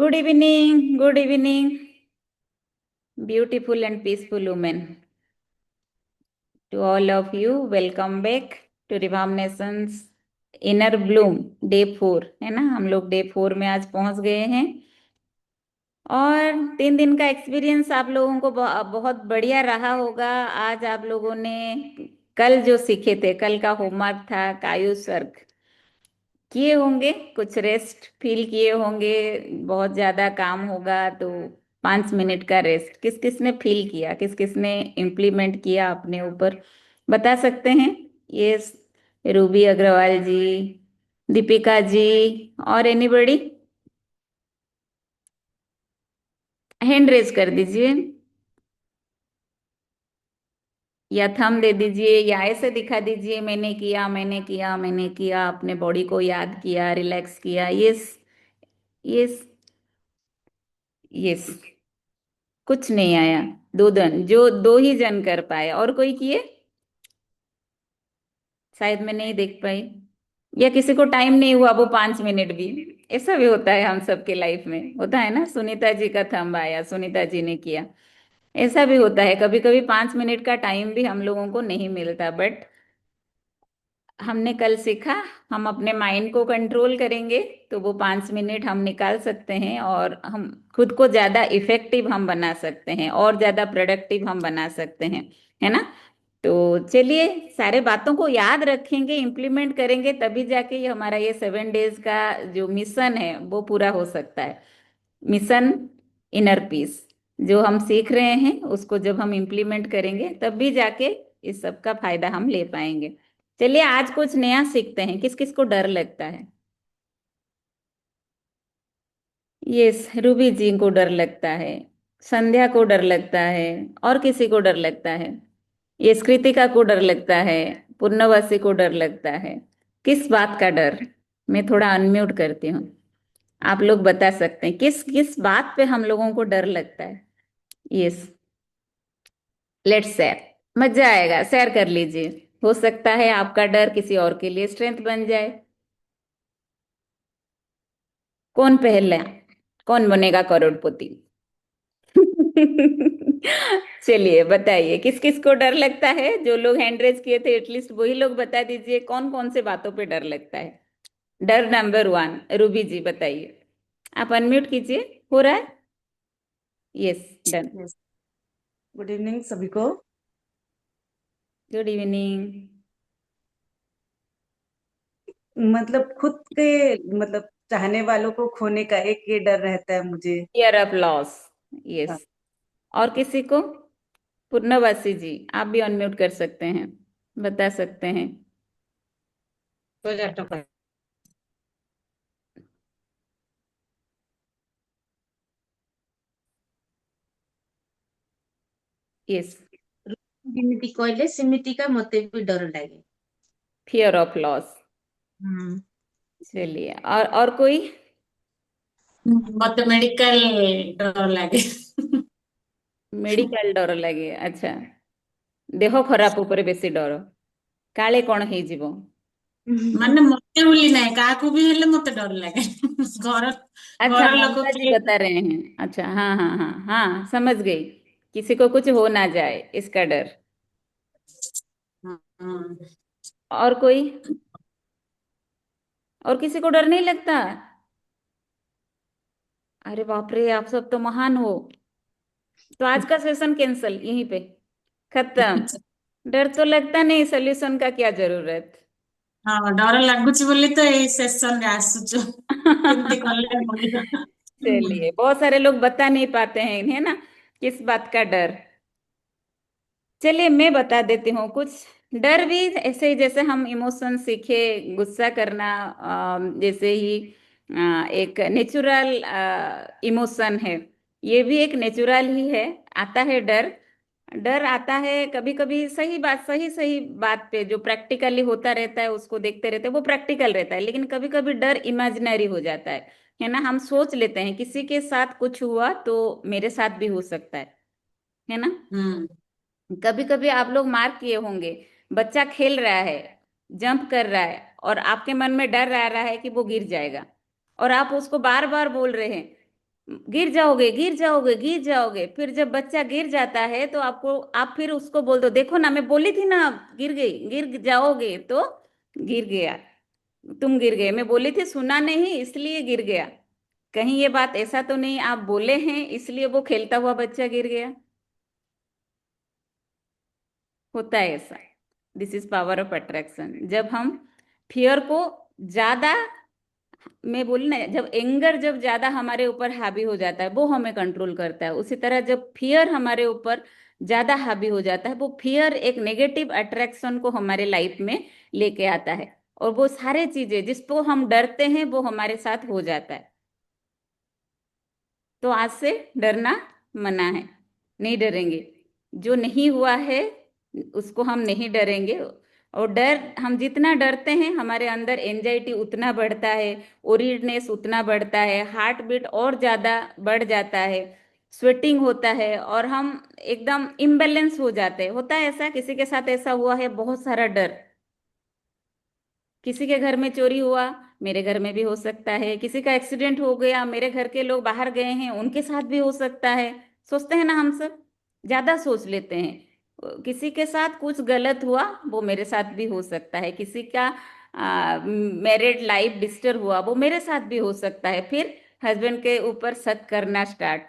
Good evening, beautiful and peaceful women. To all of you, welcome back to Revam Nations Inner Bloom day 4 है ना। हम लोग day 4 में आज पहुंच गए हैं और 3 दिन का एक्सपीरियंस आप लोगों को बहुत बढ़िया रहा होगा। आज आप लोगों ने कल जो सीखे थे, कल का होमवर्क था कायु सर्ग, किए होंगे, कुछ रेस्ट फील किए होंगे। बहुत ज्यादा काम होगा तो 5 मिनट का रेस्ट किस किस ने फील किया, किस किस ने इम्प्लीमेंट किया अपने ऊपर, बता सकते हैं? ये रूबी अग्रवाल जी, दीपिका जी, और एनीबडी हैंड रेज कर दीजिए या थंब दे दीजिए या ऐसे दिखा दीजिए, मैंने किया मैंने किया मैंने किया, अपने बॉडी को याद किया, रिलैक्स किया। Yes, yes, yes. कुछ नहीं आया। दो ही जन कर पाए, और कोई किए? शायद मैं नहीं देख पाई, या किसी को टाइम नहीं हुआ वो 5 मिनट भी। ऐसा भी होता है, हम सबके लाइफ में होता है ना। सुनीता जी का थंब आया, सुनीता जी ने किया। ऐसा भी होता है, कभी कभी 5 मिनट का टाइम भी हम लोगों को नहीं मिलता। बट हमने कल सीखा, हम अपने माइंड को कंट्रोल करेंगे तो वो 5 मिनट हम निकाल सकते हैं और हम खुद को ज्यादा इफेक्टिव हम बना सकते हैं और ज्यादा प्रोडक्टिव हम बना सकते हैं, है ना। तो चलिए, सारे बातों को याद रखेंगे, इम्प्लीमेंट करेंगे, तभी जाके ये हमारा ये 7 डेज का जो मिशन है वो पूरा हो सकता है। मिशन इनर पीस जो हम सीख रहे हैं, उसको जब हम इम्प्लीमेंट करेंगे तब भी जाके इस सब का फायदा हम ले पाएंगे। चलिए, आज कुछ नया सीखते हैं। किस किस को डर लगता है? यस, रूबी जी को डर लगता है, संध्या को डर लगता है, और किसी को डर लगता है? यस, कृतिका को डर लगता है, पूर्णवासी को डर लगता है। किस बात का डर? मैं थोड़ा अनम्यूट करती हूँ, आप लोग बता सकते हैं किस किस बात पे हम लोगों को डर लगता है। Yes, let's share. मजा आएगा, शेयर कर लीजिए। हो सकता है आपका डर किसी और के लिए स्ट्रेंथ बन जाए। कौन पहला, कौन बनेगा करोड़पति? चलिए बताइए, किस किस को डर लगता है? जो लोग हैंड रेज किए थे एटलीस्ट वही लोग बता दीजिए कौन कौन से बातों पे डर लगता है। डर नंबर 1, रूबी जी बताइए। आप अनम्यूट कीजिए, हो रहा है? Yes, done. Yes. Good evening सभी को। Good evening. मतलब खुद के मतलब चाहने वालों को खोने का एक ये डर रहता है मुझे। Fear of loss. यस। हाँ। और किसी को? पूर्णवासी जी, आप भी अनम्यूट कर सकते हैं, बता सकते हैं। यस, ଯେମିତି କହିଲେ ସେମିତିକା ମତେ ବି ଡର ଲାଗେ। Fear of loss. ହୁଁ। चलिए, और कोई? ମତେ ମେଡିକାଲ ଡର ଲାଗେ। मेडिकल डर लगे, अच्छा। देह खराब ऊपर बेसी डर, काले कौन ହେଇଯିବ। ମାନେ ମତେ ବୋଲି ନାହିଁ, କାହାକୁ ବି ହେଲେ ମତେ ଡର ଲାଗେ। ଘର अच्छा, ଘର ଲୋକ ममता जी କିଏ बता रहे हैं। अच्छा, हाँ हाँ हाँ हाँ, समझ गई। किसी को कुछ हो ना जाए इसका डर। ହଁ। और कोई? और किसी को डर नहीं लगता? अरे बाप रे, आप सब तो महान हो। तो आज का सेशन कैंसल यहीं पे, खत्म। डर तो लगता नहीं, सोल्यूशन का क्या जरूरत। ହଁ ଡର ଲାଗୁଛି ବୋଲି ତ ଏଇ ସେସନରେ ଆସୁଛୁ। କେମିତି କଲେ ଭଲ। चलिए, बहुत सारे लोग बता नहीं पाते हैं, है ना, किस बात का डर। चलिए, मैं बता देती हूँ कुछ। डर भी ऐसे ही जैसे हम इमोशन सीखे, गुस्सा करना, जैसे ही एक नेचुरल इमोशन है, ये भी एक नेचुरल ही है। आता है डर। डर आता है कभी कभी, सही बात, सही सही बात पे जो प्रैक्टिकली होता रहता है उसको देखते रहते हैं, वो प्रैक्टिकल रहता है। लेकिन कभी कभी डर इमेजिनरी हो जाता है ना। हम सोच लेते हैं किसी के साथ कुछ हुआ तो मेरे साथ भी हो सकता है ना। ହୁଁ। कभी कभी आप लोग मार्क किए होंगे, बच्चा खेल रहा है, जंप कर रहा है, और आपके मन में डर आ रहा है कि वो गिर जाएगा, और आप उसको बार बार बोल रहे हैं गिर जाओगे, गिर जाओगे, गिर जाओगे। फिर जब बच्चा गिर जाता है तो आपको, आप फिर उसको बोल दो, देखो ना मैं बोली थी ना, गिर गई, गिर जाओगे तो गिर गया, तुम गिर गए, मैं बोली थी, सुना नहीं इसलिए गिर गया। कहीं ये बात ऐसा तो नहीं आप बोले हैं इसलिए वो खेलता हुआ बच्चा गिर गया। होता है ऐसा। This is power of attraction. जब हम फियर को ज्यादा, मैं बोली ना, जब एंगर जब ज्यादा हमारे ऊपर हावी हो जाता है वो हमें कंट्रोल करता है, उसी तरह जब फियर हमारे ऊपर ज्यादा हावी हो जाता है, वो फियर एक नेगेटिव अट्रैक्शन को हमारे लाइफ में लेके आता है, और वो सारे चीजें जिसको हम डरते हैं वो हमारे साथ हो जाता है। तो आज से डरना मना है, नहीं डरेंगे। जो नहीं हुआ है उसको हम नहीं डरेंगे। और डर, हम जितना डरते हैं हमारे अंदर एंजाइटी उतना बढ़ता है, ओरीडनेस उतना बढ़ता है, हार्ट बीट और ज्यादा बढ़ जाता है, स्वेटिंग होता है, और हम एकदम इम्बैलेंस हो जाते हैं। होता है ऐसा, किसी के साथ ऐसा हुआ है, बहुत सारा डर। किसी के घर में चोरी हुआ, मेरे घर में भी हो सकता है। किसी का एक्सीडेंट हो गया, मेरे घर के लोग बाहर गए हैं, उनके साथ भी हो सकता है। सोचते हैं ना हम सब, ज्यादा सोच लेते हैं। किसी के साथ कुछ गलत हुआ, वो मेरे साथ भी हो सकता है। किसी का मैरिड लाइफ डिस्टर्ब हुआ, वो मेरे साथ भी हो सकता है। फिर हस्बैंड के ऊपर शक करना स्टार्ट,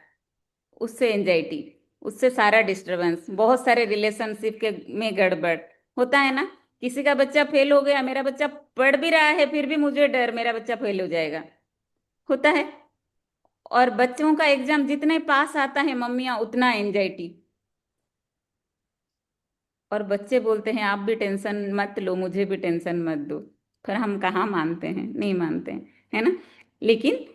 उससे एंजाइटी, उससे सारा डिस्टरबेंस, बहुत सारे रिलेशनशिप के में गड़बड़। होता है ना, किसी का बच्चा फेल हो गया, मेरा बच्चा पढ़ भी रहा है फिर भी मुझे डर, मेरा बच्चा फेल हो जाएगा। होता है। और बच्चों का एग्जाम जितने पास आता है मम्मियाँ, उतना एंजाइटी। और बच्चे बोलते हैं आप भी टेंशन मत लो, मुझे भी टेंशन मत दो। फिर हम कहाँ मानते हैं, नहीं मानते हैं, है ना। लेकिन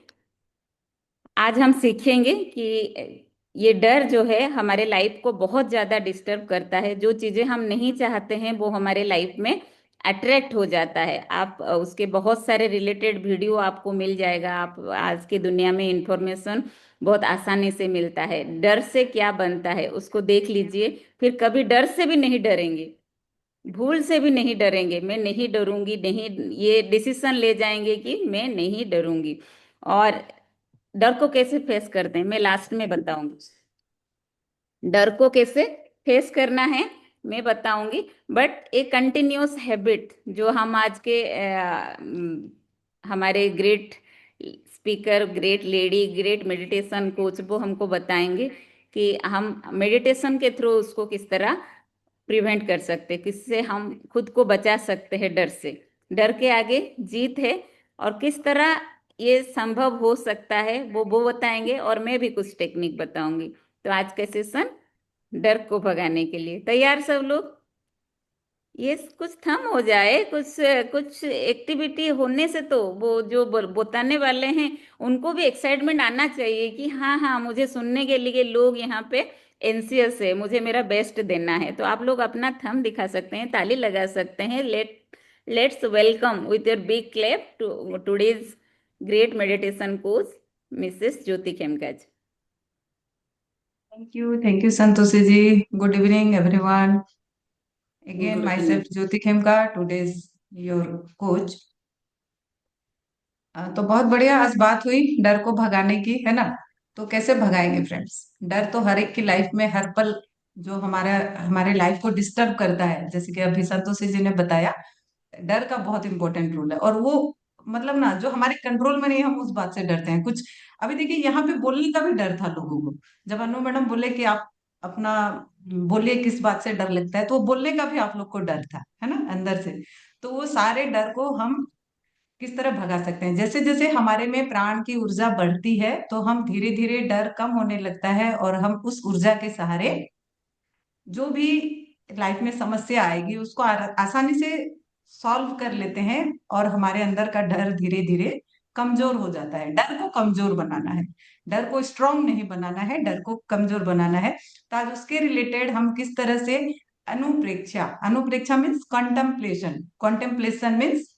आज हम सीखेंगे कि ये डर जो है हमारे लाइफ को बहुत ज्यादा डिस्टर्ब करता है। जो चीजें हम नहीं चाहते हैं वो हमारे लाइफ में अट्रैक्ट हो जाता है। आप उसके बहुत सारे रिलेटेड वीडियो आपको मिल जाएगा। आप आज की दुनिया में इंफॉर्मेशन बहुत आसानी से मिलता है। डर से क्या बनता है उसको देख लीजिए, फिर कभी डर से भी नहीं डरेंगे, भूल से भी नहीं डरेंगे। मैं नहीं डरूंगी, नहीं, ये डिसीजन ले जाएंगे कि मैं नहीं डरूंगी। और डर को कैसे फेस करते हैं मैं लास्ट में बताऊंगी। डर को कैसे फेस करना है मैं बताऊंगी। बट एक कंटिन्यूअस हैबिट जो हम आज के हमारे great speaker, great lady, great meditation coach वो हमको बताएंगे कि हम मेडिटेशन के थ्रू उसको किस तरह प्रिवेंट कर सकते हैं, किससे हम खुद को बचा सकते हैं डर से। डर के आगे जीत है, और किस तरह ये संभव हो सकता है वो बताएंगे, और मैं भी कुछ टेक्निक बताऊंगी। तो आज का सेशन डर को भगाने के लिए तैयार सब लोग। ये कुछ थम हो जाए, कुछ कुछ एक्टिविटी होने से तो वो जो बताने वाले हैं उनको भी एक्साइटमेंट आना चाहिए कि हाँ हाँ, मुझे सुनने के लिए लोग यहाँ पे एंसियस है, मुझे मेरा बेस्ट देना है। तो आप लोग अपना थम दिखा सकते हैं, ताली लगा सकते हैं। Let's welcome with your big clap to today's great meditation coach Mrs Jyoti Khemka. Thank you Santoshi ji. Good evening everyone. Again good my evening. Self Jyoti Khemka, today's your coach. तो बहुत बढ़िया आज बात हुई डर को भगाने की, है ना। तो कैसे भगाएंगे फ्रेंड्स? डर तो हर एक की लाइफ में हर पल जो हमारा हमारे लाइफ को डिस्टर्ब करता है, जैसे कि अभी संतोषी जी ने बताया, डर का बहुत इंपॉर्टेंट रोल है। और वो मतलब ना, जो हमारे कंट्रोल में नहीं है, हम उस बात से डरते हैं कुछ। अभी देखिए, यहाँ पे बोलने का भी डर था लोगों को। जब अनु मैडम बोले कि आप अपना बोलिए किस बात से डर लगता है, तो वो बोलने का भी आप लोग को डर था, है ना, अंदर से। तो वो सारे डर को हम किस तरह भगा सकते हैं? जैसे जैसे हमारे में प्राण की ऊर्जा बढ़ती है, तो हम धीरे धीरे डर कम होने लगता है, और हम उस ऊर्जा के सहारे जो भी लाइफ में समस्या आएगी उसको आसानी से सॉल्व कर लेते हैं। और हमारे अंदर का डर धीरे धीरे कमजोर हो जाता है। डर को कमजोर बनाना है, डर को स्ट्रांग नहीं बनाना है, डर को कमजोर बनाना है। तो आज उसके रिलेटेड हम किस तरह से अनुप्रेक्षा, अनुप्रेक्षा means contemplation, contemplation means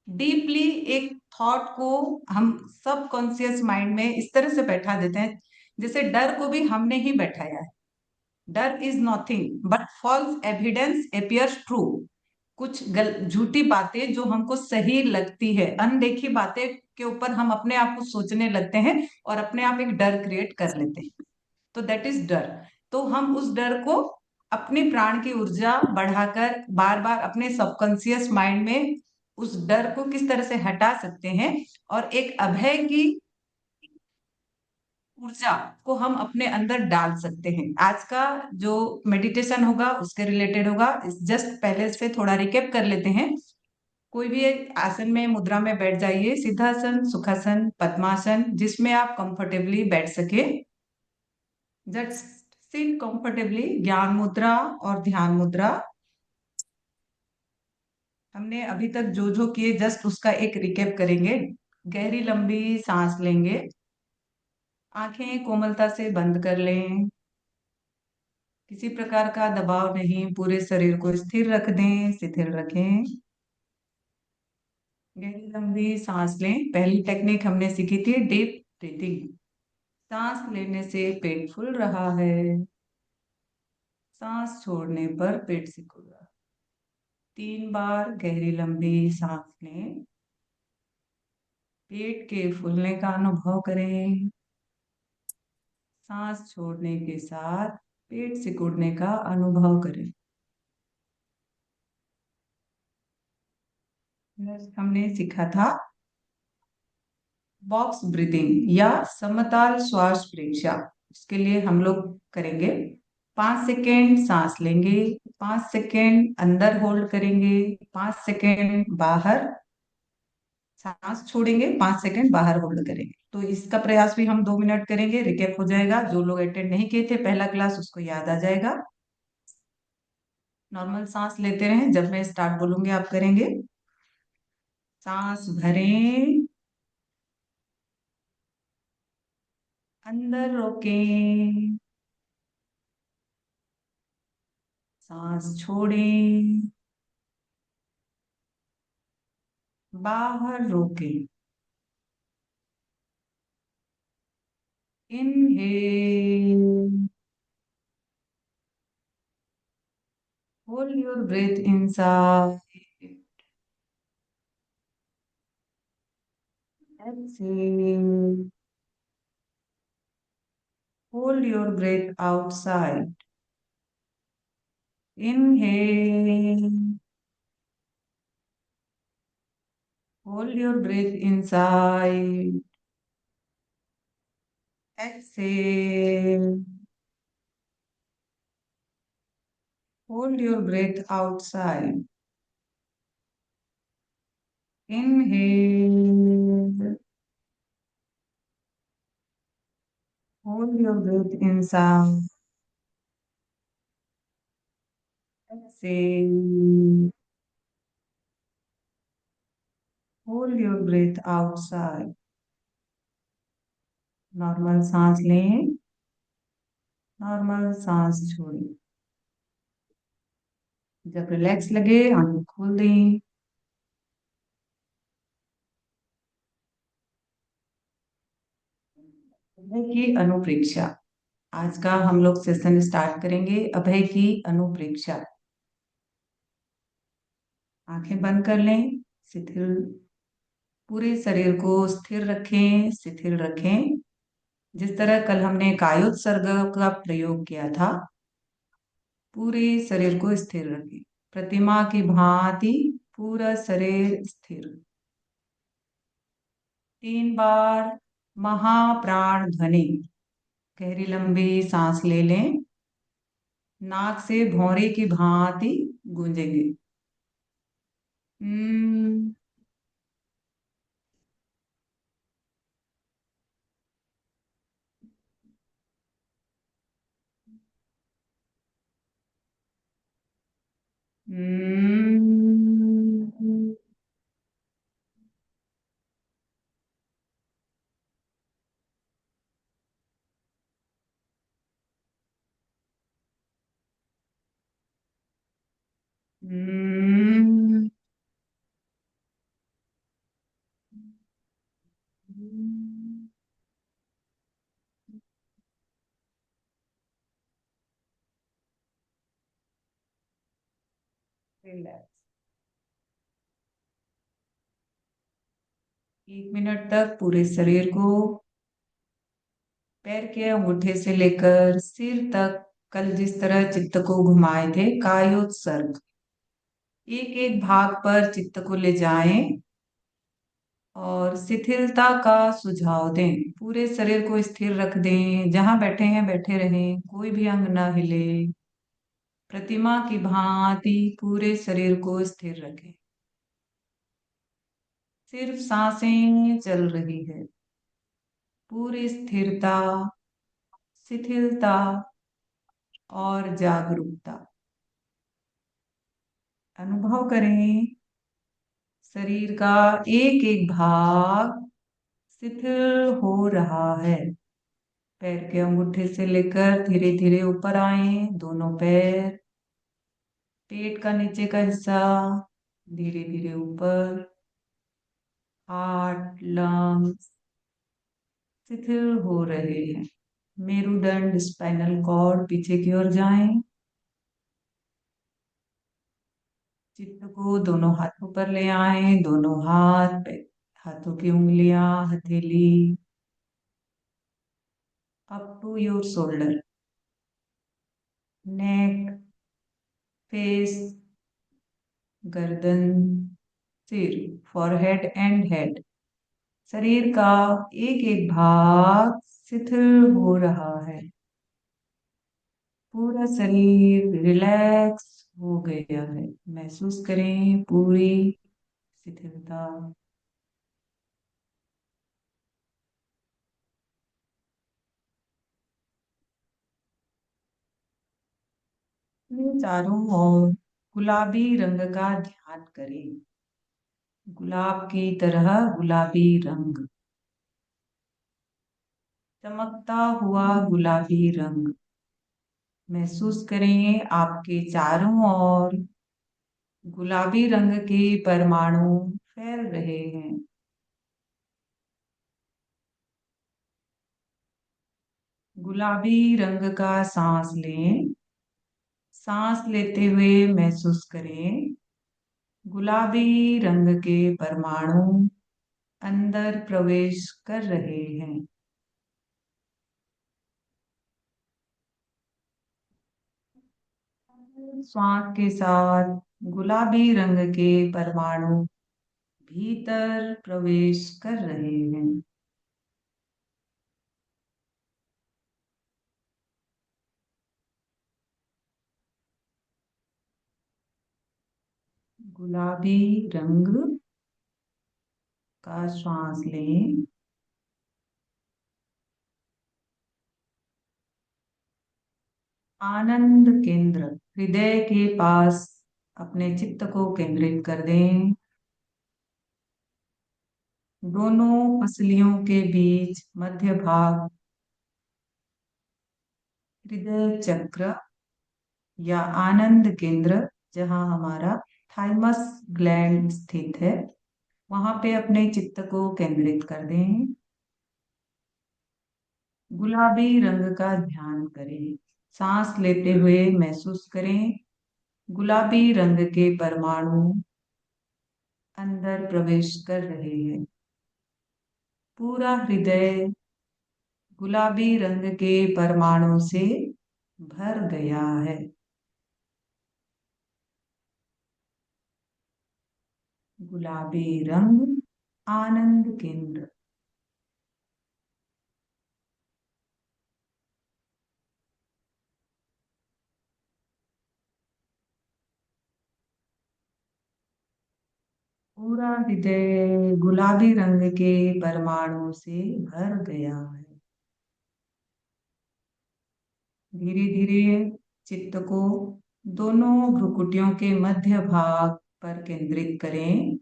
deeply एक थॉट को हम सब कॉन्शियस माइंड में इस तरह से बैठा देते हैं, जैसे डर को भी हमने ही बैठाया है। डर is nothing but false evidence appears true. कुछ झूठी बातें जो हमको सही लगती है, अनदेखी बातें के ऊपर हम अपने आप को सोचने लगते हैं और अपने आप एक डर क्रिएट कर लेते हैं। तो दैट इज डर। तो हम उस डर को अपने प्राण की ऊर्जा बढ़ाकर बार बार अपने सबकॉन्शियस माइंड में उस डर को किस तरह से हटा सकते हैं और एक अभय की ऊर्जा को हम अपने अंदर डाल सकते हैं। आज का जो मेडिटेशन होगा उसके रिलेटेड होगा। जस्ट पहले से थोड़ा रिकेप कर लेते हैं। कोई भी एक आसन में मुद्रा में बैठ जाइए, सिद्धासन, सुखासन, पद्मासन, जिसमें आप कंफर्टेबली बैठ सके। Just sit comfortably. ज्ञान मुद्रा और ध्यान मुद्रा हमने अभी तक जो जो किए जस्ट उसका एक रिकेप करेंगे। गहरी लंबी सांस लेंगे, आंखें कोमलता से बंद कर लें, किसी प्रकार का दबाव नहीं, पूरे शरीर को स्थिर रख दें, शिथिल रखें। गहरी लंबी सांस लें। पहली टेक्निक हमने सीखी थी डीप ब्रीथिंग। सांस लेने से पेट फूल रहा है, सांस छोड़ने पर पेट सिकुड़ रहा है। 3 बार गहरी लंबी सांस लें, पेट के फूलने का अनुभव करें, सांस छोड़ने के साथ पेट सिकुड़ने का अनुभव करें। नेक्स्ट हमने सीखा था बॉक्स ब्रीदिंग या समताल श्वास परीक्षा। उसके लिए हम लोग करेंगे 5 सेकेंड सांस लेंगे, 5 सेकेंड अंदर होल्ड करेंगे, 5 सेकेंड बाहर सांस छोड़ेंगे, 5 सेकेंड बाहर होल्ड करेंगे। तो इसका प्रयास भी हम 2 मिनट करेंगे। रिकेप हो जाएगा। जो लोग अटेंड नहीं किए थे पहला क्लास उसको याद आ जाएगा। नॉर्मल सांस लेते रहें। जब मैं स्टार्ट बोलूंगी आप करेंगे। सांस भरें, अंदर रोकें, सांस छोड़ें, बाहर रोकें। Inhale, hold your breath inside, exhale, hold your breath outside. Inhale, hold your breath inside, exhale, hold your breath outside. Inhale, hold your breath inside. Exhale, hold your breath outside. Normal सांस लें, normal सांस छोड़ें। जब relax लगे आंखें खोल दें। अभय की अनुप्रेक्षा। आज का हम लोग सेशन स्टार्ट करेंगे अभय की अनुप्रेक्षा। आंखें बंद कर लें, शिथिल, पूरे शरीर को स्थिर रखें, शिथिल रखें। जिस तरह कल हमने कायोत्सर्ग का प्रयोग किया था, पूरे शरीर को स्थिर रखें, प्रतिमा की भांति पूरा शरीर स्थिर। 3 बार महाप्राण ध्वनि। गहरी लंबी सांस ले लें, नाक से भौरे की भांति गूंजेंगे। हम्म, हम्म, हम्म, रिलैक्स। 1 मिनट तक पूरे शरीर को पैर के अंगूठे से लेकर सिर तक कल जिस तरह चित्त को घुमाए थे कायोत्सर्ग, एक एक भाग पर चित्त को ले जाएं और शिथिलता का सुझाव दें। पूरे शरीर को स्थिर रख दें, जहां बैठे हैं बैठे रहें, कोई भी अंग ना हिले। प्रतिमा की भांति पूरे शरीर को स्थिर रखें। सिर्फ सांसें चल रही है। पूरी स्थिरता, शिथिलता और जागरूकता अनुभव करें। शरीर का एक एक भाग शिथिल हो रहा है। पैर के अंगूठे से लेकर धीरे धीरे ऊपर आए, दोनों पैर, पेट का नीचे का हिस्सा धीरे धीरे ऊपर, हार्ट, लंग्स शिथिल हो रहे हैं। मेरुदंड, स्पाइनल कॉर्ड पीछे की ओर जाएं। चित्त को दोनों हाथों पर ले आए, दोनों हाथ, हाथों की उंगलियां, हथेली up to your shoulder, neck, face, गर्दन, सिर, फॉरहेड एंड हेड। शरीर का एक एक भाग शिथिल हो रहा है। पूरा शरीर रिलैक्स हो गया है। महसूस करें पूरी शिथिलता। अपने चारों ओर गुलाबी रंग का ध्यान करें। गुलाब की तरह गुलाबी रंग, चमकता हुआ गुलाबी रंग। महसूस करें आपके चारों ओर गुलाबी रंग के परमाणु फैल रहे हैं। गुलाबी रंग का सांस लें। सांस लेते हुए महसूस करें गुलाबी रंग के परमाणु अंदर प्रवेश कर रहे हैं। श्वास के साथ गुलाबी रंग के परमाणु भीतर प्रवेश कर रहे हैं। गुलाबी रंग का श्वास लें। आनंद केंद्र, हृदय के पास अपने चित्त को केंद्रित कर दें। दोनों पसलियों के बीच मध्य भाग हृदय चक्र या आनंद केंद्र, जहां हमारा थाइमस ग्लैंड स्थित है, वहां पे अपने चित्त को केंद्रित कर दें। गुलाबी रंग का ध्यान करें। सांस लेते हुए महसूस करें गुलाबी रंग के परमाणु अंदर प्रवेश कर रहे हैं। पूरा हृदय गुलाबी रंग के परमाणु से भर गया है। गुलाबी रंग, आनंद केंद्र। पूरा हृदय गुलाबी रंग के परमाणु से भर गया है। धीरे धीरे चित्त को दोनों भ्रुकुटियों के मध्य भाग पर केंद्रित करें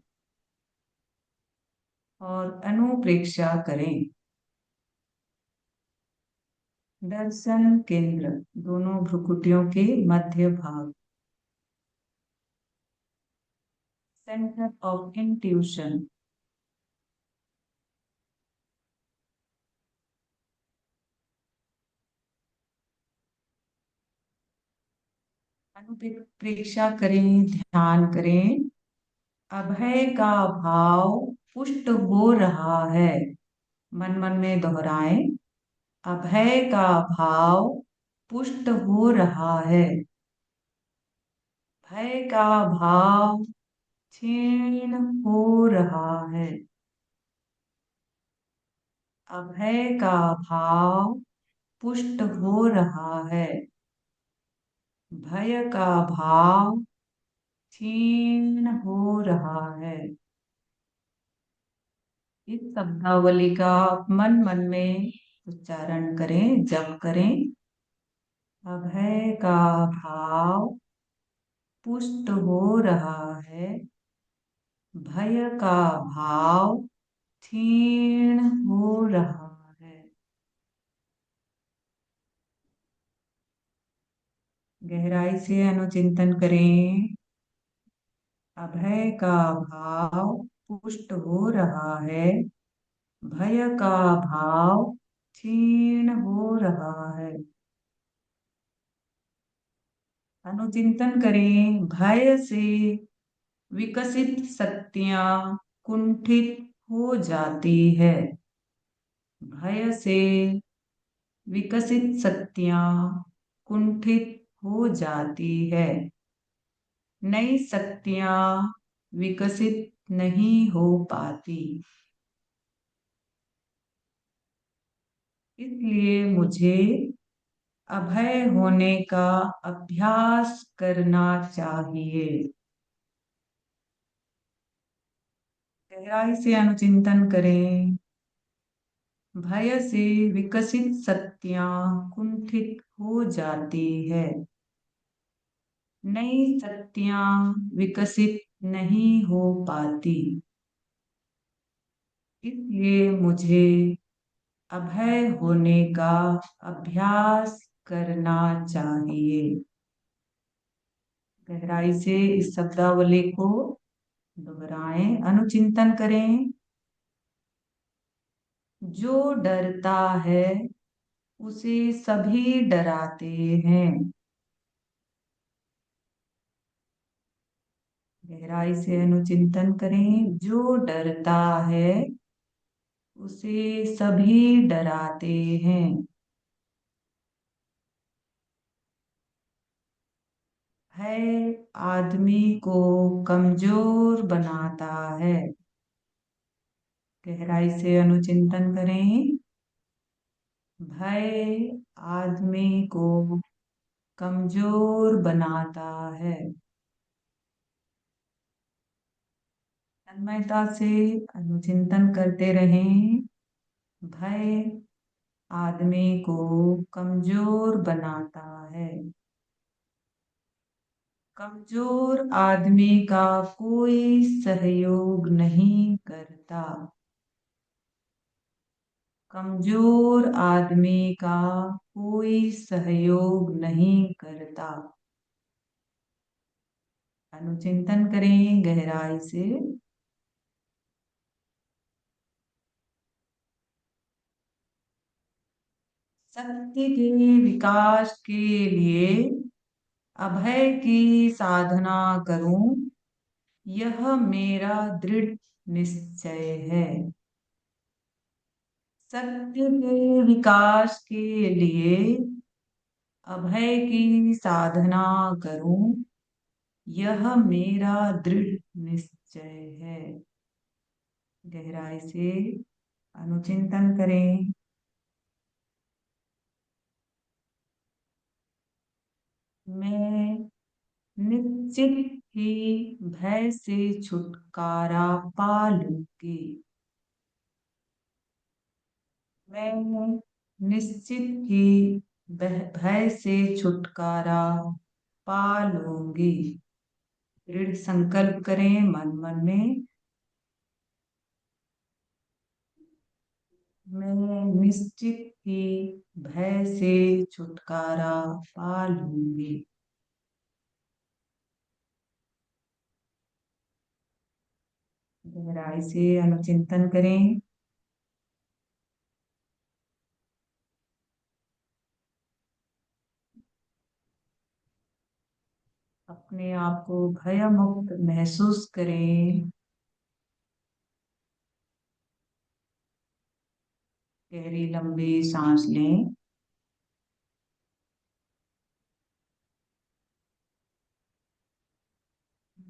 और अनुप्रेक्षा करें। दर्शन केंद्र, दोनों भ्रुकुटियों के मध्य भाग, सेंटर ऑफ इंट्यूशन। अनुप्रेक्षा करें, ध्यान करें। अभय का भाव पुष्ट हो रहा है। मन मन में दोहराए। अभय का भाव पुष्ट हो रहा है। भय का भाव क्षीण हो रहा है। अभय का भाव पुष्ट हो रहा है। भय का भाव क्षीण हो रहा है। इस शब्दावली का मन मन में उच्चारण करें, जप करें। अभय का भाव पुष्ट हो रहा है। भय का भाव क्षीण हो रहा है। गहराई से अनुचिंतन करें। अभय का भाव पुष्ट हो रहा है। भय का भाव क्षीण हो रहा है। अनुचिंतन करें। भय से विकसित शक्तियां कुंठित हो जाती है। भय से विकसित शक्तियां कुंठित हो जाती है। नई शक्तियां विकसित नहीं हो पाती। इसलिए मुझे अभय होने का अभ्यास करना चाहिए। गहराई से अनुचिंतन करें। भय से विकसित शक्तियां कुंठित हो जाती है। नई शक्तियां विकसित नहीं हो पाती। इसलिए मुझे अभय होने का अभ्यास करना चाहिए। गहराई से इस शब्दावली को दोहराएं, अनुचिंतन करें। जो डरता है उसे सभी डराते हैं। गहराई से अनुचिंतन करें। जो डरता है उसे सभी डराते हैं। भय आदमी को कमजोर बनाता है। गहराई से अनुचिंतन करें। भय आदमी को कमजोर बनाता है। तन्मयता से अनुचिंतन करते रहें। भय आदमी को कमजोर बनाता है। कमजोर आदमी का कोई सहयोग नहीं करता। कमजोर आदमी का कोई सहयोग नहीं करता। अनुचिंतन करें गहराई से। सत्य के विकास के लिए अभय की साधना करूं, यह मेरा दृढ़ निश्चय है। सत्य के विकास के लिए अभय की साधना करूं, यह मेरा दृढ़ निश्चय है। गहराई से अनुचिंतन करें। मैं निश्चित ही भय से छुटकारा पा लूंगी। मैं निश्चित ही भय से छुटकारा पा लूंगी। दृढ़ संकल्प करें मन मन में। मैं निश्चित ही भय से छुटकारा पा लूंगी। गहराई से अनुचिंतन करें। अपने आप को भय मुक्त महसूस करें। गहरी लंबी सांस लें।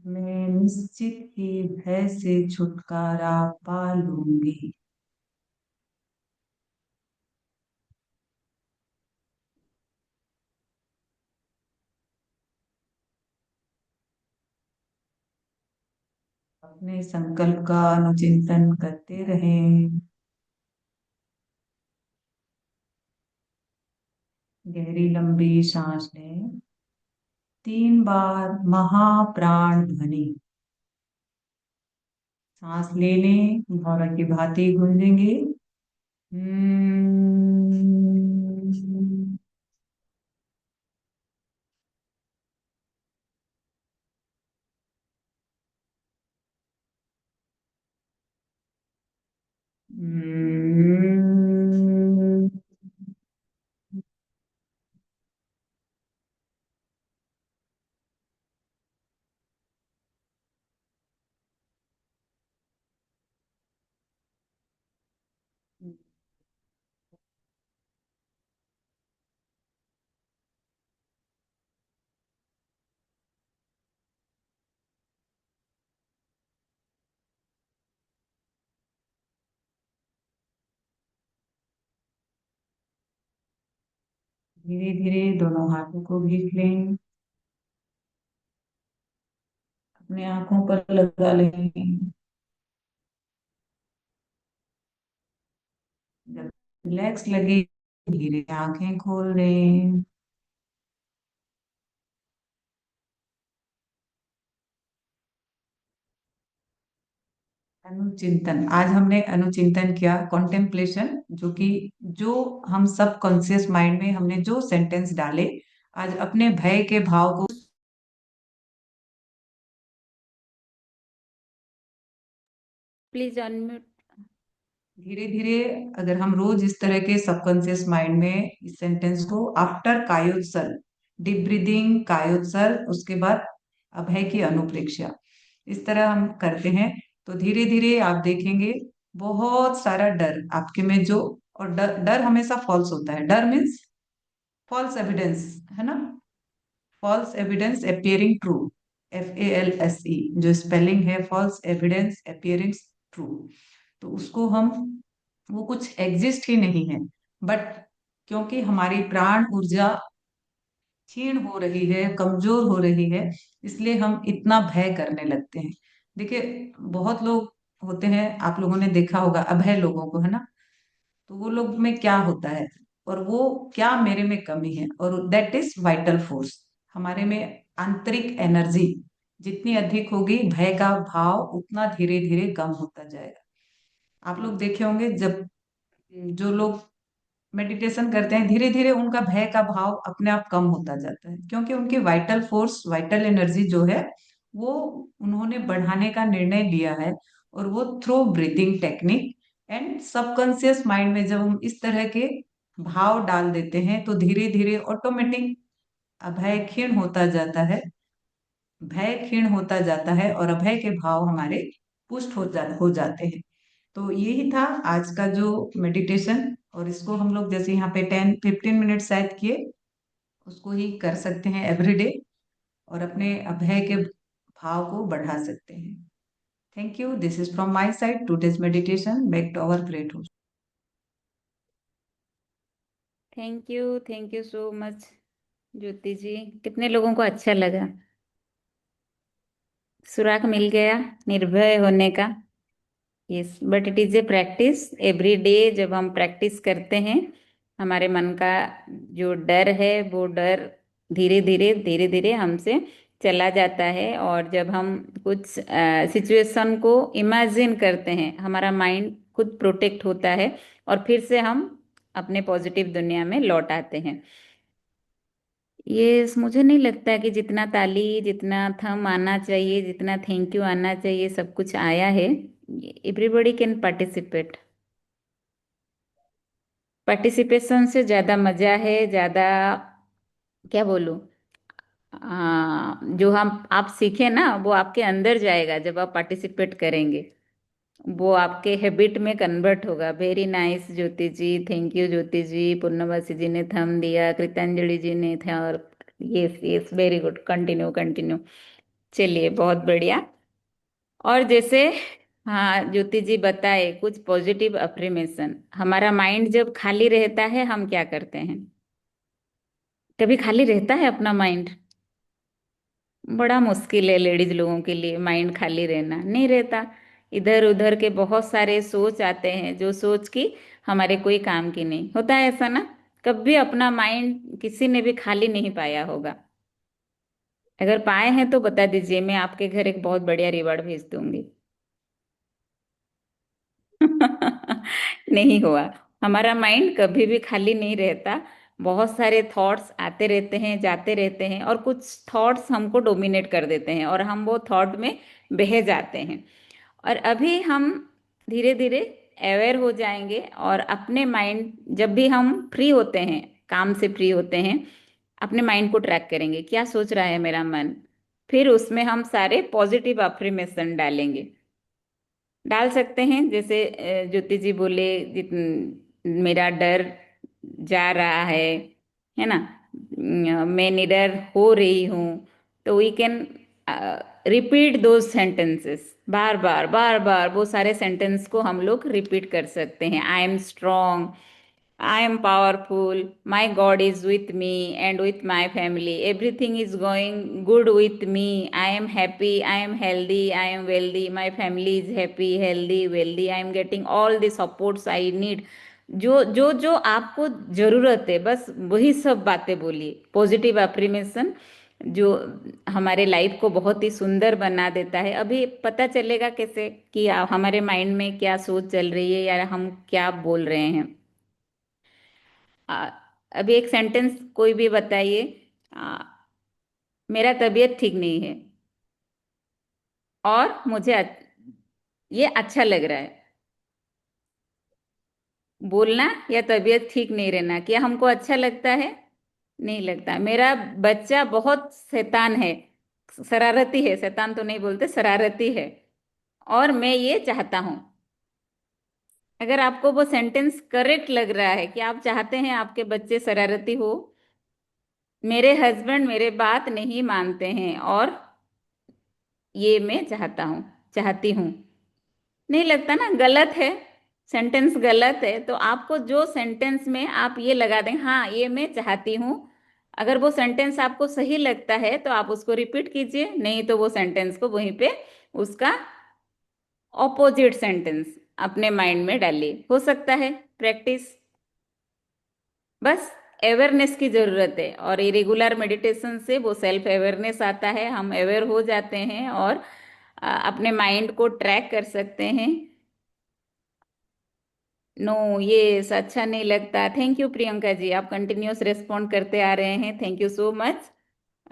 मैं निश्चित ही भय से छुटकारा पा लूंगी। अपने संकल्प का अनुचिंतन करते रहें। गहरी लंबी सांस लें। 3 बार महाप्राण ध्वनि सांस लेने भौरा की भांति गूंजेंगे। हम्म। हम्म। धीरे धीरे दोनों हाथों को भीख लें। अपने आंखों पर लगा लें। जब रिलैक्स लगे धीरे आंखें खोल दें। अनुचिंतन, आज हमने अनुचिंतन किया, कॉन्टेम्पलेशन, जो हम सब कॉन्शियस माइंड में हमने जो सेंटेंस डाले, आज अपने भय के भाव को प्लीज अनम्यूट। धीरे धीरे, अगर हम रोज इस तरह के सबकॉन्शियस माइंड में इस सेंटेंस को आफ्टर कायोत्सर्ग, डीप ब्रीदिंग, कायोत्सर्ग, उसके बाद अभय की अनुप्रेक्षा, इस तरह हम करते हैं, तो धीरे धीरे आप देखेंगे बहुत सारा डर आपके में जो, और डर डर हमेशा फॉल्स होता है। डर मीन्स फॉल्स एविडेंस, है ना। False evidence appearing true, FALSE जो स्पेलिंग है, फॉल्स एविडेंस अपियरिंग ट्रू। तो उसको हम, वो कुछ एग्जिस्ट ही नहीं है, बट क्योंकि हमारी प्राण ऊर्जा क्षीण हो रही है, कमजोर हो रही है, इसलिए हम इतना भय करने लगते हैं। देखिए, बहुत लोग होते हैं, आप लोगों ने देखा होगा अभय लोगों को, है ना। तो वो लोग में क्या होता है, और वो क्या मेरे में कमी है, और दैट इज वाइटल फोर्स। हमारे में आंतरिक एनर्जी जितनी अधिक होगी, भय का भाव उतना धीरे धीरे कम होता जाएगा। आप लोग देखे होंगे, जब जो लोग मेडिटेशन करते हैं, धीरे धीरे उनका भय का भाव अपने आप कम होता जाता है, क्योंकि उनकी वाइटल फोर्स, वाइटल एनर्जी जो है, वो उन्होंने बढ़ाने का निर्णय लिया है। और वो through breathing technique and subconscious mind में जब हम इस तरह के भाव डाल देते हैं, तो धीरे धीरे ऑटोमेटिक अभय क्षीण होता जाता है, भय क्षीण होता जाता है, और अभय के भाव हमारे पुष्ट हो जाते हैं। तो यही था आज का जो मेडिटेशन, और इसको हम लोग जैसे यहाँ पे 10-15 मिनट शायद किए, उसको ही कर सकते हैं एवरीडे, और अपने अभय के भाव को बढ़ा सकते हैं। Thank you, this is from my side today's meditation, back to our great host. Thank you so much Jyoti ji. कितने लोगों को अच्छा लगा? सुराग मिल गया निर्भय होने का। Yes, but it is a practice every day. जब हम प्रैक्टिस करते हैं, हमारे मन का जो डर है वो डर धीरे धीरे हमसे चला जाता है। और जब हम कुछ सिचुएशन को इमेजिन करते हैं, हमारा माइंड खुद प्रोटेक्ट होता है, और फिर से हम अपने पॉजिटिव दुनिया में लौट आते हैं। ये मुझे नहीं लगता कि जितना ताली, जितना थम आना चाहिए, जितना थैंक यू आना चाहिए, सब कुछ आया है। Everybody can participate. पार्टिसिपेशन से ज़्यादा मजा है, ज़्यादा क्या बोलूँ, जो हम आप सीखे ना वो आपके अंदर जाएगा जब आप पार्टिसिपेट करेंगे। वो आपके हैबिट में कन्वर्ट होगा। Very nice Jyoti ji, thank you Jyoti ji. Purnavasi ji ने थम दिया, कृतांजलि जी ने था, और yes yes, very good, continue continue. चलिए बहुत बढ़िया। और जैसे, हाँ ज्योति जी बताए कुछ पॉजिटिव अफर्मेशन। हमारा माइंड जब खाली रहता है हम क्या करते हैं? कभी खाली रहता है अपना माइंड? बड़ा मुश्किल है लेडीज लोगों के लिए माइंड खाली रहना, नहीं रहता। इधर उधर के बहुत सारे सोच आते हैं, जो सोच की हमारे कोई काम की नहीं होता है, ऐसा ना? कभी अपना माइंड किसी ने भी खाली नहीं पाया होगा। अगर पाए हैं तो बता दीजिए, मैं आपके घर एक बहुत बढ़िया रिवॉर्ड भेज दूंगी। नहीं हुआ। हमारा माइंड कभी भी खाली नहीं रहता। बहुत सारे थॉट्स आते रहते हैं, जाते रहते हैं, और कुछ थॉट्स हमको डोमिनेट कर देते हैं और हम वो थॉट में बह जाते हैं। और अभी हम धीरे धीरे अवेयर हो जाएंगे, और अपने माइंड, जब भी हम फ्री होते हैं, काम से फ्री होते हैं, अपने माइंड को ट्रैक करेंगे, क्या सोच रहा है मेरा मन। फिर उसमें हम सारे पॉजिटिव अफर्मेशन डालेंगे। डाल सकते हैं, जैसे ज्योति जी बोले, मेरा डर जा रहा है ना, मैं निडर हो रही हूँ। तो we can repeat those sentences, बार बार बार बार वो सारे सेंटेंस को हम लोग रिपीट कर सकते हैं। I am strong, I am powerful. My God is with me and with my family. Everything is going good with me. I am happy. I am healthy. I am wealthy. My family is happy, healthy, wealthy. I am getting all the supports I need. जो जो जो आपको जरूरत है, बस वही सब बातें बोलिए। पॉजिटिव अफर्मेशन जो हमारे लाइफ को बहुत ही सुंदर बना देता है। अभी पता चलेगा कैसे कि हमारे माइंड में क्या सोच चल रही है या हम क्या बोल रहे हैं। आ, अभी एक सेंटेंस कोई भी बताइए। आ, मेरा तबीयत ठीक नहीं है और मुझे ये अच्छा लग रहा है। बोलना या तबीयत ठीक नहीं रहना, क्या हमको अच्छा लगता है? नहीं लगता। मेरा बच्चा बहुत शैतान है, शरारती है, शैतान तो नहीं बोलते, शरारती है, और मैं ये चाहता हूं। अगर आपको वो सेंटेंस करेक्ट लग रहा है कि आप चाहते हैं आपके बच्चे शरारती हो, मेरे हस्बैंड मेरे बात नहीं मानते हैं और ये मैं चाहता हूँ, चाहती हूँ, नहीं लगता ना, गलत है, सेंटेंस गलत है। तो आपको जो सेंटेंस में आप ये लगा दें, हाँ ये मैं चाहती हूँ, अगर वो सेंटेंस आपको सही लगता है तो आप उसको रिपीट कीजिए, नहीं तो वो सेंटेंस को वहीं पे उसका ऑपोजिट सेंटेंस अपने माइंड में डालिए। हो सकता है प्रैक्टिस, बस अवेयरनेस की जरूरत है। और ये रेगुलर मेडिटेशन से वो सेल्फ अवेयरनेस आता है, हम अवेयर हो जाते हैं और अपने माइंड को ट्रैक कर सकते हैं। नो, ये अच्छा नहीं लगता। थैंक यू प्रियंका जी, आप कंटिन्यूअस रेस्पॉन्ड करते आ रहे हैं, थैंक यू सो मच।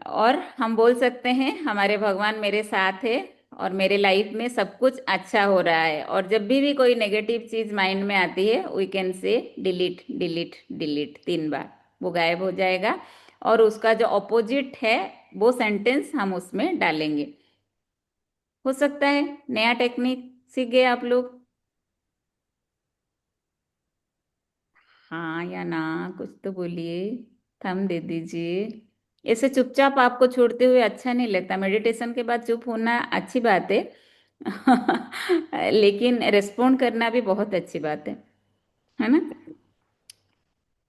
और हम बोल सकते हैं हमारे भगवान मेरे साथ है और मेरे लाइफ में सब कुछ अच्छा हो रहा है। और जब भी कोई नेगेटिव चीज माइंड में आती है, we can say delete delete delete 3 बार, वो गायब हो जाएगा। और उसका जो ऑपोजिट है वो सेंटेंस हम उसमें डालेंगे। हो सकता है नया टेक्निक सीख गए आप लोग। हाँ या ना, कुछ तो बोलिए, थम दे दीजिए। ऐसे चुपचाप आपको छोड़ते हुए अच्छा नहीं लगता। मेडिटेशन के बाद चुप होना अच्छी बात है, लेकिन रेस्पॉन्ड करना भी बहुत अच्छी बात है ना?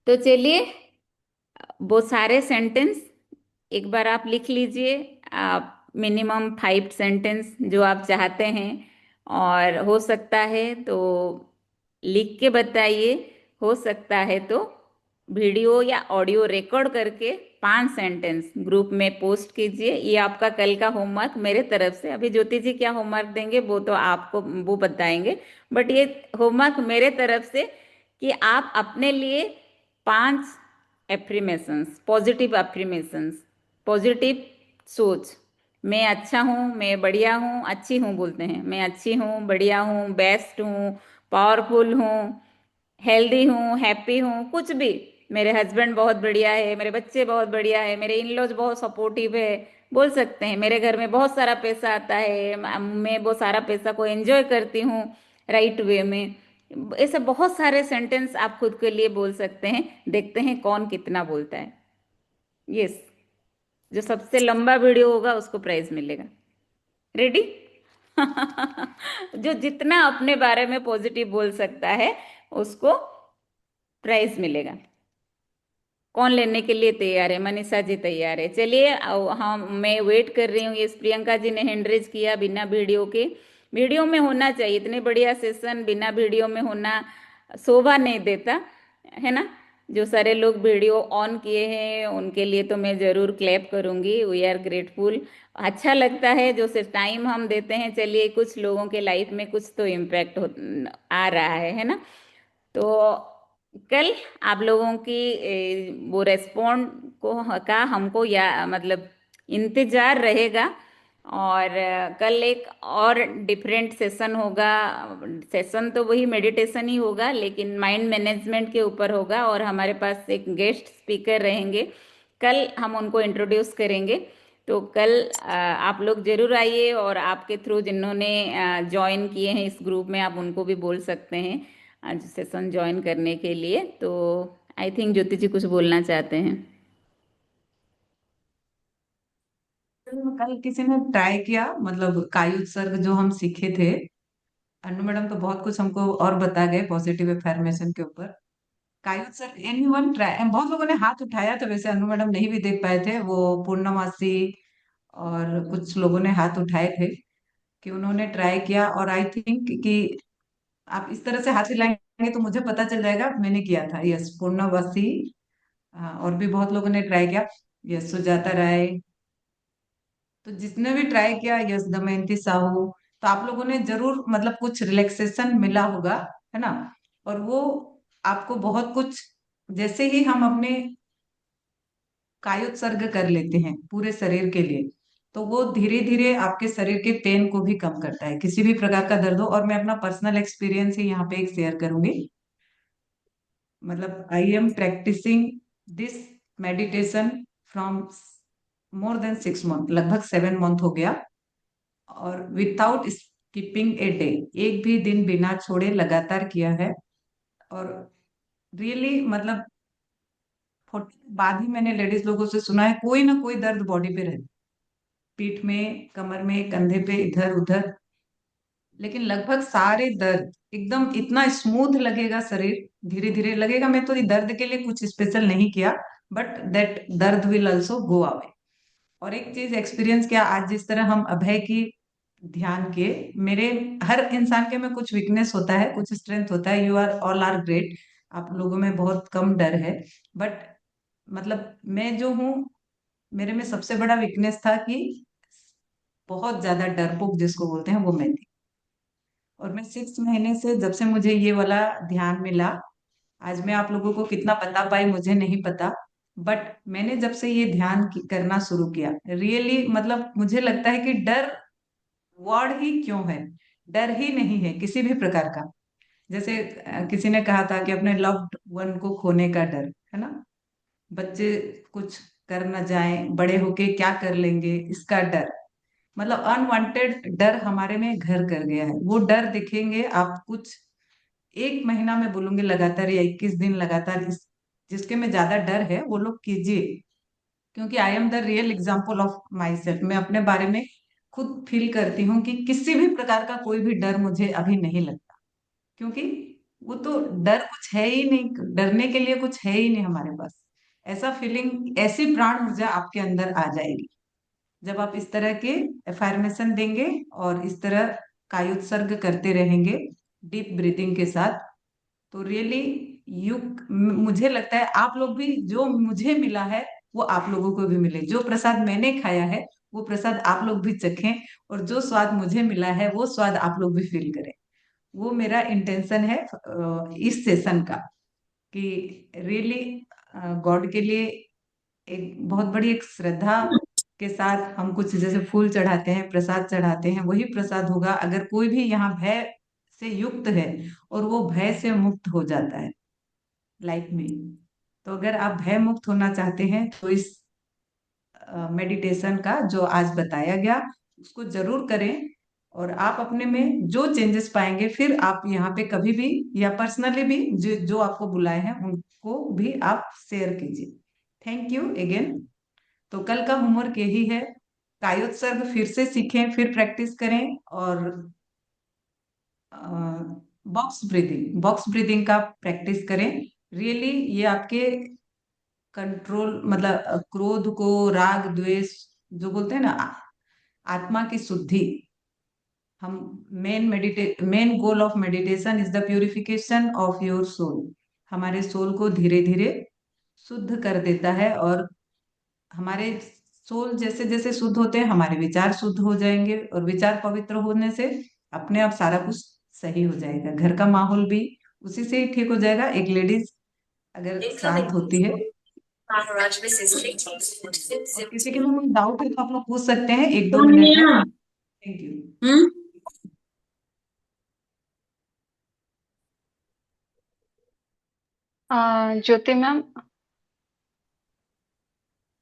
तो चलिए, वो सारे सेंटेंस एक बार आप लिख लीजिए, आप मिनिमम 5 सेंटेंस जो आप चाहते हैं। और हो सकता है तो लिख के बताइए, हो सकता है तो वीडियो या ऑडियो रिकॉर्ड करके 5 सेंटेंस ग्रुप में पोस्ट कीजिए। ये आपका कल का होमवर्क मेरे तरफ से। अभी ज्योति जी क्या होमवर्क देंगे वो तो आपको वो बताएंगे, बट ये होमवर्क मेरे तरफ से कि आप अपने लिए 5 एफ्रीमेशंस, पॉजिटिव एफ्रीमेशंस, पॉजिटिव सोच। मैं अच्छा हूँ, मैं बढ़िया हूँ, अच्छी हूँ बोलते हैं, मैं अच्छी हूँ, बढ़िया हूँ, बेस्ट हूँ, पावरफुल हूँ, हेल्दी हूँ, हैप्पी हूँ, कुछ भी। मेरे हस्बैंड बहुत बढ़िया है, मेरे बच्चे बहुत बढ़िया है, मेरे इन लॉज बहुत सपोर्टिव है, बोल सकते हैं मेरे घर में बहुत सारा पैसा आता है, मैं वो सारा पैसा को एंजॉय करती हूँ राइट वे में। ऐसे बहुत सारे सेंटेंस आप खुद के लिए बोल सकते हैं, देखते हैं कौन कितना बोलता है। यस, जो सबसे लंबा वीडियो होगा उसको प्राइज मिलेगा। रेडी? जो जितना अपने बारे में पॉजिटिव बोल सकता है उसको प्राइज मिलेगा। कौन लेने के लिए तैयार है? मनीषा जी तैयार है, चलिए। हम मैं वेट कर रही हूँ। ये प्रियंका जी ने हैंड रेज किया बिना वीडियो के। वीडियो में होना चाहिए, इतने बढ़िया सेशन बिना वीडियो में होना शोभा नहीं देता, है ना। जो सारे लोग वीडियो ऑन किए हैं उनके लिए तो मैं जरूर क्लैप करूंगी, वी आर ग्रेटफुल। अच्छा लगता है जो सिर्फ टाइम हम देते हैं, चलिए कुछ लोगों के लाइफ में कुछ तो इम्पैक्ट आ रहा है ना। तो कल आप लोगों की वो रेस्पॉन्ड को का हमको या मतलब इंतजार रहेगा। और कल एक और डिफरेंट सेशन होगा। सेशन तो वही मेडिटेशन ही होगा लेकिन माइंड मैनेजमेंट के ऊपर होगा, और हमारे पास एक गेस्ट स्पीकर रहेंगे। कल हम उनको इंट्रोड्यूस करेंगे। तो कल आप लोग जरूर आइए, और आपके थ्रू जिन्होंने ज्वाइन किए हैं इस ग्रुप में आप उनको भी बोल सकते हैं आज सेशन ज्वाइन करने के लिए। तो आई थिंक ज्योति जी कुछ बोलना चाहते हैं। कल किसी ने ट्राई किया, मतलब कायु उत्सर्ग जो हम सीखे थे, अनु मैडम तो बहुत कुछ हमको और बता गए पॉजिटिव एफर्मेशन के ऊपर। कायु उत्सर्ग एनीवन ट्राई, बहुत लोगों ने हाथ उठाया था, वैसे अनु मैडम नहीं भी देख पाए थे, वो पूर्णमासी और कुछ लोगों ने हाथ उठाए थे कि उन्होंने ट्राई किया। और आई थिंक कि आप इस तरह से हाथ हिलाएंगे तो मुझे पता चल जाएगा मैंने किया था। यस, पूर्णवासी। और भी बहुत लोगों ने ट्राई किया। यस, सुजाता राय। तो जिसने भी ट्राई किया, यस, दमयंती साहू। तो आप लोगों ने जरूर मतलब कुछ रिलैक्सेशन मिला होगा, है ना। और वो आपको बहुत कुछ, जैसे ही हम अपने कायोत्सर्ग कर लेते हैं पूरे शरीर के लिए, तो वो धीरे धीरे आपके शरीर के पेन को भी कम करता है, किसी भी प्रकार का दर्द हो। और मैं अपना पर्सनल एक्सपीरियंस ही यहाँ पे एक शेयर करूंगी। मतलब I am practicing this meditation from more than 6 month, लगभग 7 मंथ हो गया। और विदाउट स्किपिंग ए डे, एक भी दिन बिना छोड़े लगातार किया है। और रियली मतलब 40 के बाद ही मैंने लेडीज लोगों से सुना है कोई ना कोई दर्द बॉडी पे रहता, पीठ में, कमर में, कंधे पे, इधर उधर। लेकिन लगभग सारे दर्द एकदम इतना स्मूथ लगेगा शरीर, धीरे धीरे लगेगा। मैं तो ये दर्द के लिए कुछ स्पेशल नहीं किया, बट दैट दर्द विल ऑल्सो गो अवे। और एक चीज एक्सपीरियंस किया, आज जिस तरह हम अभय की ध्यान के, मेरे हर इंसान के में कुछ वीकनेस होता है, कुछ स्ट्रेंथ होता है। You are all are great. आप लोगों में बहुत कम डर है, बट मतलब मैं जो हूँ, मेरे में सबसे बड़ा वीकनेस था कि बहुत ज्यादा डरपोक जिसको बोलते हैं वो मैं थी। और मैं 6 महीने से, जब से मुझे ये वाला ध्यान मिला, आज मैं आप लोगों को कितना बता पाई मुझे नहीं पता, बट मैंने जब से ये ध्यान करना शुरू किया, रियली मतलब मुझे लगता है कि डर वर्ड ही क्यों है, डर ही नहीं है किसी भी प्रकार का। जैसे किसी ने कहा था कि अपने लव्ड वन को खोने का डर, है ना। बच्चे कुछ कर न जाएं, बड़े होके क्या कर लेंगे इसका डर। मतलब अनवांटेड डर हमारे में घर कर गया है। वो डर दिखेंगे आप कुछ 1 महीना में बोलूंगी लगातार, या 21 दिन लगातार, इस जिसके में ज्यादा डर है वो लोग कीजिए। क्योंकि I am the real example of my self. मैं अपने बारे में खुद फील करती हूँ कि किसी भी प्रकार का कोई भी डर मुझे अभी नहीं लगता। क्योंकि वो तो डर कुछ है ही नहीं, डरने के लिए कुछ है ही नहीं हमारे पास। ऐसा फीलिंग, ऐसी प्राण ऊर्जा आपके अंदर आ जाएगी जब आप इस तरह के एफर्मेशन देंगे और इस तरह कायोत्सर्ग करते रहेंगे डीप ब्रीथिंग के साथ। तो रियली यू, मुझे लगता है आप लोग भी, जो मुझे मिला है वो आप लोगों को भी मिले। जो प्रसाद मैंने खाया है वो प्रसाद आप लोग भी चखें, और जो स्वाद मुझे मिला है वो स्वाद आप लोग भी फील करें। वो मेरा इंटेंशन है इस सेशन का, कि रियली गॉड के लिए एक बहुत बड़ी एक श्रद्धा के साथ हम कुछ, जैसे फूल चढ़ाते हैं, प्रसाद चढ़ाते हैं, वही प्रसाद होगा अगर कोई भी यहाँ भय से युक्त है और वो भय से मुक्त हो जाता है लाइफ में। तो अगर आप भय मुक्त होना चाहते हैं तो इस मेडिटेशन का जो आज बताया गया उसको जरूर करें। और आप अपने में जो चेंजेस पाएंगे फिर आप यहाँ पे कभी भी या पर्सनली भी जो जो आपको बुलाए हैं उनको भी आप शेयर कीजिए। Thank you again. तो कल का होमवर्क यही है, कायोत्सर्ग फिर से सीखें, फिर प्रैक्टिस करें। और बॉक्स ब्रीदिंग का प्रैक्टिस करें। रियली ये आपके कंट्रोल मतलब क्रोध को, राग द्वेष जो बोलते हैं ना, आत्मा की शुद्धि। हम main goal of meditation is the purification of your soul. हमारे सोल को धीरे धीरे शुद्ध कर देता है। और हमारे सोल जैसे जैसे शुद्ध होते हैं हमारे विचार शुद्ध हो जाएंगे, और विचार पवित्र होने से अपने आप सारा कुछ सही हो जाएगा। घर का माहौल भी उसी से ही ठीक हो जाएगा। एक लेडीज अगर शांत होती है। और किसी के में कोई डाउट है तो आप लोग पूछ सकते हैं 1-2 मिनट है। Sonia. Thank you. Hmm. Jyoti ma'am,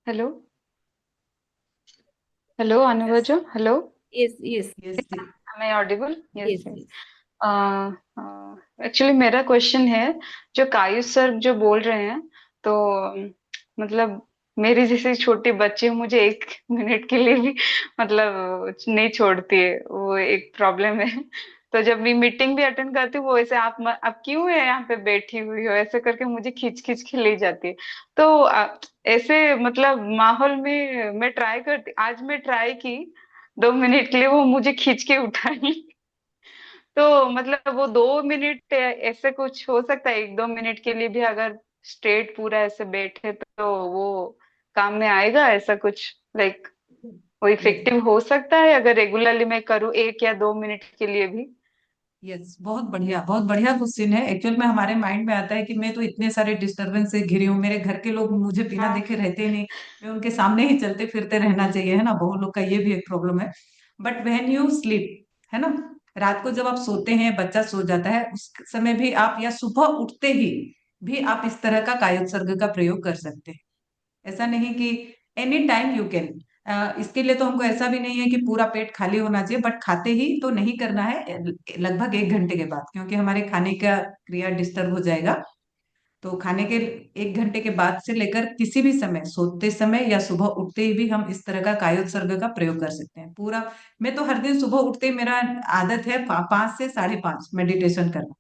hello hello yes Anuraja, hello. Yes yes yes. Am I audible? Yes yes yes. Yes. Actually मेरा क्वेश्चन है, जो कायु सर जो बोल रहे हैं, तो मतलब मेरी जैसी छोटी बच्ची मुझे 1 मिनट के लिए भी मतलब नहीं छोड़ती है, वो एक प्रॉब्लम है। तो जब भी मीटिंग भी अटेंड करती हूँ वो ऐसे, आप क्यों है यहाँ पे बैठी हुई हो, ऐसे करके मुझे खींच खींच के ले जाती है। तो ऐसे मतलब माहौल में मैं ट्राई करती, आज मैं ट्राई की 2 मिनट के लिए, वो मुझे खींच के उठाई। तो मतलब वो 2 मिनट ऐसे कुछ हो सकता है, 1-2 मिनट के लिए भी अगर स्ट्रेट पूरा ऐसे बैठे तो वो काम में आएगा, ऐसा कुछ लाइक वो यस इफेक्टिव हो सकता है अगर रेगुलरली मैं करूँ 1 या 2 मिनट के लिए भी? यस, बहुत बढ़िया क्वेश्चन है। एक्चुअल में हमारे माइंड में आता है कि मैं तो इतने सारे डिस्टरबेंस से घिरी हूँ, मेरे घर के लोग मुझे बिना हाँ। देखे रहते ही नहीं, मैं उनके सामने ही चलते फिरते रहना चाहिए, है ना। बहुत लोग का ये भी एक प्रॉब्लम है। बट व्हेन यू स्लीप, है ना, रात को जब आप सोते हैं, बच्चा सो जाता है, उस समय भी आप या सुबह उठते ही भी आप इस तरह का कायोत्सर्ग का प्रयोग कर सकते हैं। ऐसा नहीं कि एनी टाइम यू कैन। इसके लिए तो हमको ऐसा भी नहीं है कि पूरा पेट खाली होना चाहिए, बट खाते ही तो नहीं करना है, लगभग 1 घंटे के बाद, क्योंकि हमारे खाने का क्रिया डिस्टर्ब हो जाएगा। तो खाने के 1 घंटे के बाद से लेकर किसी भी समय, सोते समय या सुबह उठते ही भी हम इस तरह का कायोत्सर्ग का प्रयोग कर सकते हैं पूरा। मैं तो हर दिन सुबह उठते ही मेरा आदत है 5 से 5:30 मेडिटेशन करना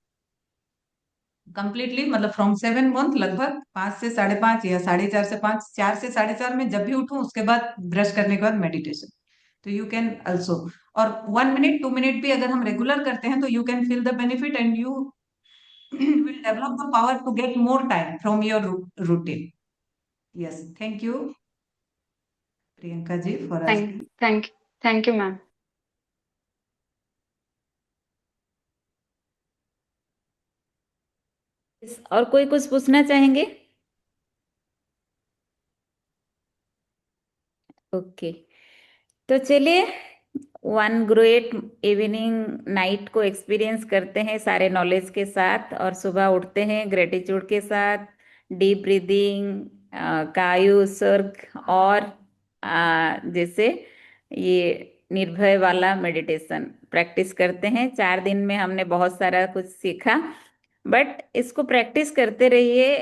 कंप्लीटली, मतलब फ्रॉम 7 मंथ, लगभग 5 से 5:30 या 4:30 से 5, 4 से 4:30 में जब भी उठूं उसके बाद ब्रश करने के बाद मेडिटेशन। तो यू कैन अल्सो। और 1 मिनट 2 मिनट भी अगर हम रेगुलर करते हैं तो you can feel the benefit and you will develop the power to get more time from your routine. Yes, thank you Priyanka ji for thank asking. Thank thank you ma'am. और कोई कुछ पूछना चाहेंगे? ओके, तो चलिए, वन ग्रेट इवनिंग नाइट को experience करते हैं सारे नॉलेज के साथ, और सुबह उठते हैं ग्रेटिट्यूड के साथ, डीप ब्रीदिंग, कायु सर्ग, और जैसे ये निर्भय वाला मेडिटेशन प्रैक्टिस करते हैं। 4 दिन में हमने बहुत सारा कुछ सीखा, बट इसको प्रैक्टिस करते रहिए,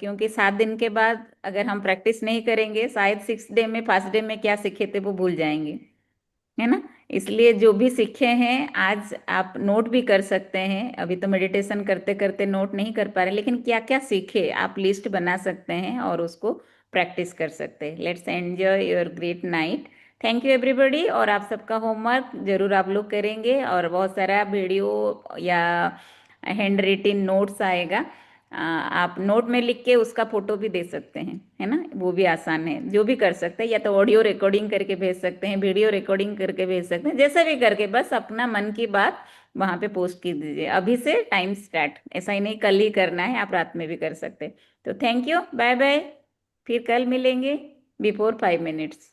क्योंकि 7 दिन के बाद अगर हम प्रैक्टिस नहीं करेंगे, शायद 6 डे में, 5 डे में क्या सीखे थे वो भूल जाएंगे, है ना। इसलिए जो भी सीखे हैं आज आप नोट भी कर सकते हैं। अभी तो मेडिटेशन करते करते नोट नहीं कर पा रहे, लेकिन क्या क्या सीखे आप लिस्ट बना सकते हैं और उसको प्रैक्टिस कर सकते हैं। Let's enjoy your great night. Thank you everybody. और आप सबका होमवर्क जरूर आप लोग करेंगे, और बहुत सारा वीडियो या हैंड रिटिन नोट्स आएगा, आप नोट में लिख के उसका फोटो भी दे सकते हैं, है ना। वो भी आसान है, जो भी कर सकते हैं, या तो ऑडियो रिकॉर्डिंग करके भेज सकते हैं, वीडियो रिकॉर्डिंग करके भेज सकते हैं, जैसा भी करके बस अपना मन की बात वहां पे पोस्ट कर दीजिए। अभी से टाइम स्टार्ट, ऐसा ही नहीं कल ही करना है, आप रात में भी कर सकते हैं। तो थैंक यू, बाय बाय, फिर कल मिलेंगे before 5 minutes.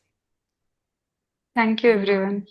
Thank you everyone.